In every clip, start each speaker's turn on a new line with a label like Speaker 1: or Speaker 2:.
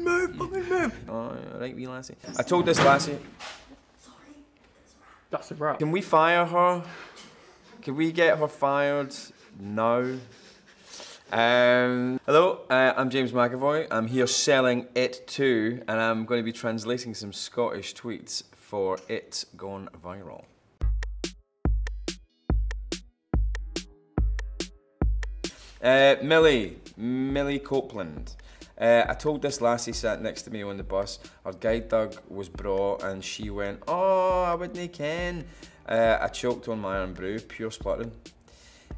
Speaker 1: fucking move. Oh, right, wee lassie. I told this lassie.
Speaker 2: That's a wrap.
Speaker 1: Can we fire her? Can we get her fired now? Hello, I'm James McAvoy. I'm here selling It Too, and I'm going to be translating some Scottish tweets for It's Gone Viral. Millie Copeland. I told this lassie sat next to me on the bus, her guide dog was brought and she went, "Oh, I wouldn't ken." I choked on my iron brew, pure spluttering.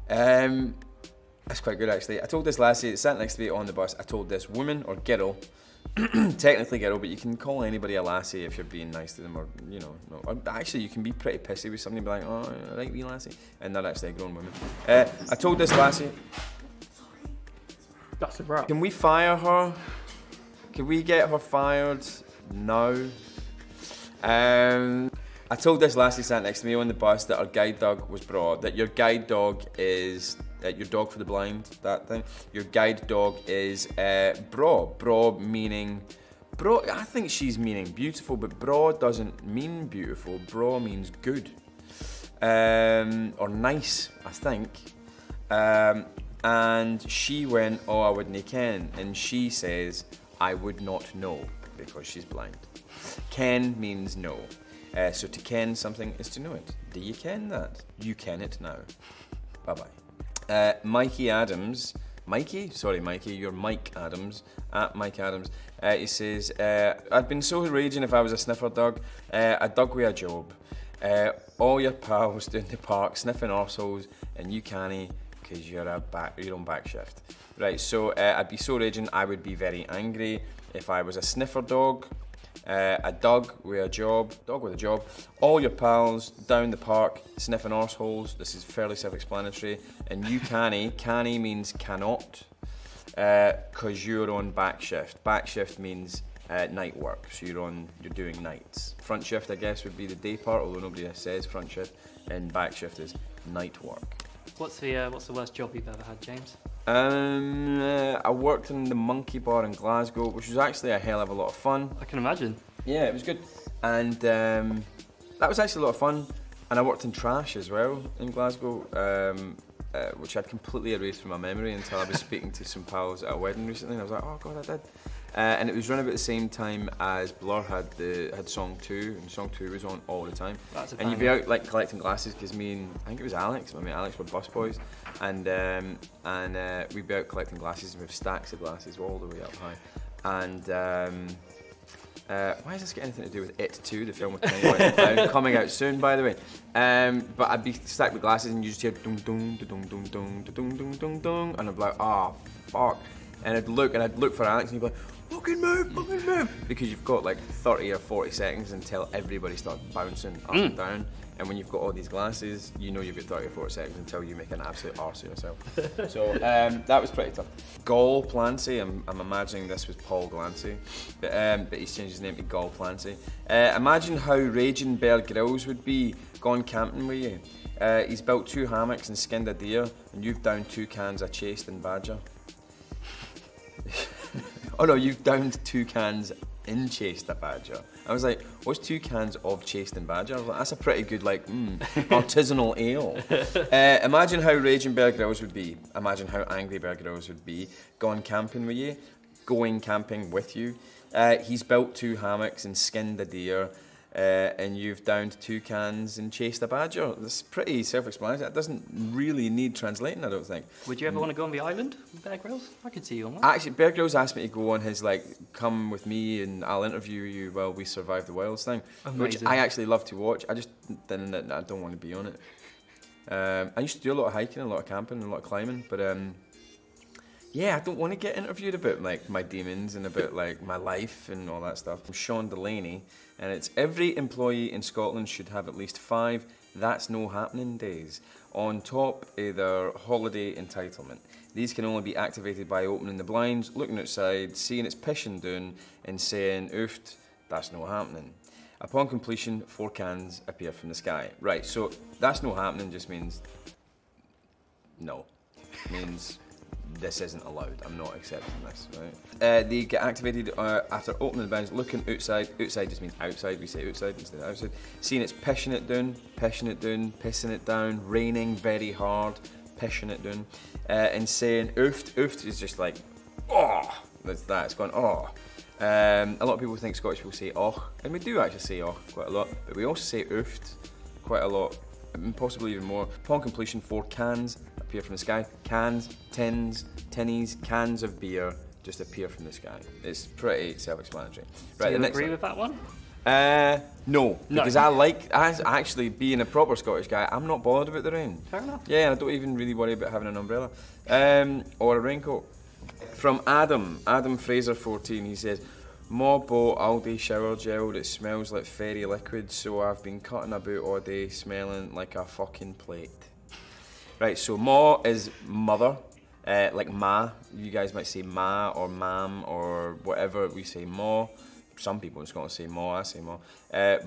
Speaker 1: That's quite good actually. I told this lassie that sat next to me on the bus, I told this woman or girl, technically girl, but you can call anybody a lassie if you're being nice to them, or you know, no, or actually you can be pretty pissy with somebody, be like, "Oh, right, wee lassie," and they're actually a grown woman. I told this lassie.
Speaker 2: That's a wrap.
Speaker 1: Can we fire her? Can we get her fired now? I told this lassie sat next to me on the bus that her guide dog was brought. That your guide dog is your dog for the blind. That thing. Your guide dog is bra. Bra meaning bra. I think she's meaning beautiful, but bra doesn't mean beautiful. Bra means good or nice, I think. And she went, "Oh, I wouldn't ken," and she says, "I would not know," because she's blind. Ken means know. So to ken something is to know it. Do you ken that? You ken it now. Bye-bye. Mikey Adams. Mikey? Sorry, Mikey. You're Mike Adams. At Mike Adams. He says, "I'd been so raging if I was a sniffer dog. A dog with a job. All your pals down the park sniffing arseholes and you canny because you're on back shift." Right, so I'd be so raging, I would be very angry if I was a sniffer dog. A dog with a job, all your pals down the park sniffing arseholes. This is fairly self-explanatory. And you canny means cannot, because you're on back shift. Back shift means night work, so you're doing nights. Front shift, I guess, would be the day part, although nobody says front shift, and back shift is night work.
Speaker 2: What's the worst job you've ever had, James?
Speaker 1: I worked in the Monkey Bar in Glasgow, which was actually a hell of a lot of fun.
Speaker 2: I can imagine.
Speaker 1: Yeah, it was good. And that was actually a lot of fun. And I worked in trash as well in Glasgow, which I'd completely erased from my memory until I was speaking to some pals at a wedding recently, and I was like, "Oh God, I did." And it was run about the same time as Blur had Song 2, and Song 2 was on all the time.
Speaker 2: That's a
Speaker 1: and you'd be out like collecting glasses, because me and I think it was Alex, my mate Alex, were bus boys, and we'd be out collecting glasses, and we have stacks of glasses all the way up high. And why does this get anything to do with It Too, the film with Kenny West, coming out soon, by the way? But I'd be stacked with glasses, and you just hear dung dung dung dung dung dung dung dung dung, and I'd be like, "Oh fuck," and I'd look for Alex, and he'd be like, fucking move, because you've got like 30 or 40 seconds until everybody starts bouncing up and down, and when you've got all these glasses, you know you've got 30 or 40 seconds until you make an absolute arse of yourself. So that was pretty tough. Gol Plancy, I'm imagining this was Paul Glancy, but he's changed his name to Gol Plancy. Imagine how raging Bear Grylls would be gone camping with you. He's built 2 hammocks and skinned a deer, and you've downed 2 cans of chased and badger. Oh no, you've downed 2 cans in chased a badger. I was like, what's 2 cans of chased and badger? I was like, that's a pretty good, like, artisanal ale. Imagine how raging Bear Grylls would be. Imagine how angry Bear Grylls would be. Gone camping with you. Going camping with you. He's built 2 hammocks and skinned a deer. And you've downed 2 cans and chased a badger. That's pretty self-explanatory. That doesn't really need translating, I don't think.
Speaker 2: Would you ever want to go on the island with Bear Grylls? I could see you on that.
Speaker 1: Actually, Bear Grylls asked me to go on his, like, come with me and I'll interview you while we survive the wilds thing.
Speaker 2: Amazing.
Speaker 1: Which I actually love to watch. I just didn't, I don't want to be on it. I used to do a lot of hiking, a lot of camping, and a lot of climbing, but yeah, I don't want to get interviewed about like my demons and about like my life and all that stuff. I'm Sean Delaney, and it's every employee in Scotland should have at least 5 That's No Happening days on top of their holiday entitlement. These can only be activated by opening the blinds, looking outside, seeing it's pissing down, and saying, "Ooft, that's no happening." Upon completion, 4 cans appear from the sky. Right, so that's no happening just means no. Means this isn't allowed. I'm not accepting this. Right? They get activated after opening the bins, looking outside. Outside just means outside. We say outside instead of outside. Seeing it's pissing it down, pissing it down, raining very hard, pissing it down, and saying oofed. Oofed is just like, oh, that's that. It's going, oh. A lot of people think Scottish people say och, and we do actually say och quite a lot, but we also say oofed quite a lot, and possibly even more. Upon completion, 4 cans appear from the sky. Cans, tins, tinnies, cans of beer just appear from the sky. It's pretty self-explanatory.
Speaker 2: Right, do you agree with that one?
Speaker 1: No, because actually being a proper Scottish guy, I'm not bothered about the rain.
Speaker 2: Fair enough.
Speaker 1: Yeah, and I don't even really worry about having an umbrella or a raincoat. From Adam Fraser 14, he says, "Ma bought Aldi shower gel that smells like fairy liquid, so I've been cutting about all day smelling like a fucking plate." Right, so ma is mother, like ma. You guys might say ma or mam or whatever. We say ma. Some people in Scotland say ma, I say ma.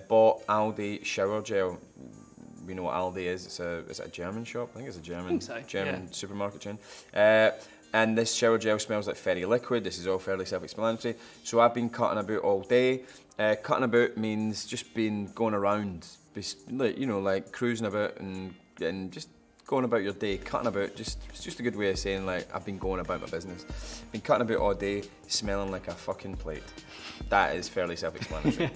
Speaker 1: Bought Aldi shower gel. We know what Aldi is. Is it a German shop? I think it's a German supermarket chain. And this shower gel smells like fairy liquid. This is all fairly self-explanatory. So I've been cutting about all day. Cutting about means just being going around, like cruising about and just going about your day. Cutting about, it's just a good way of saying like I've been going about my business. Been cutting about all day, smelling like a fucking plate. That is fairly self-explanatory.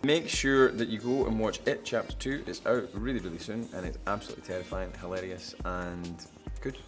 Speaker 1: Make sure that you go and watch It Chapter 2. It's out really, really soon, and it's absolutely terrifying, hilarious, and good.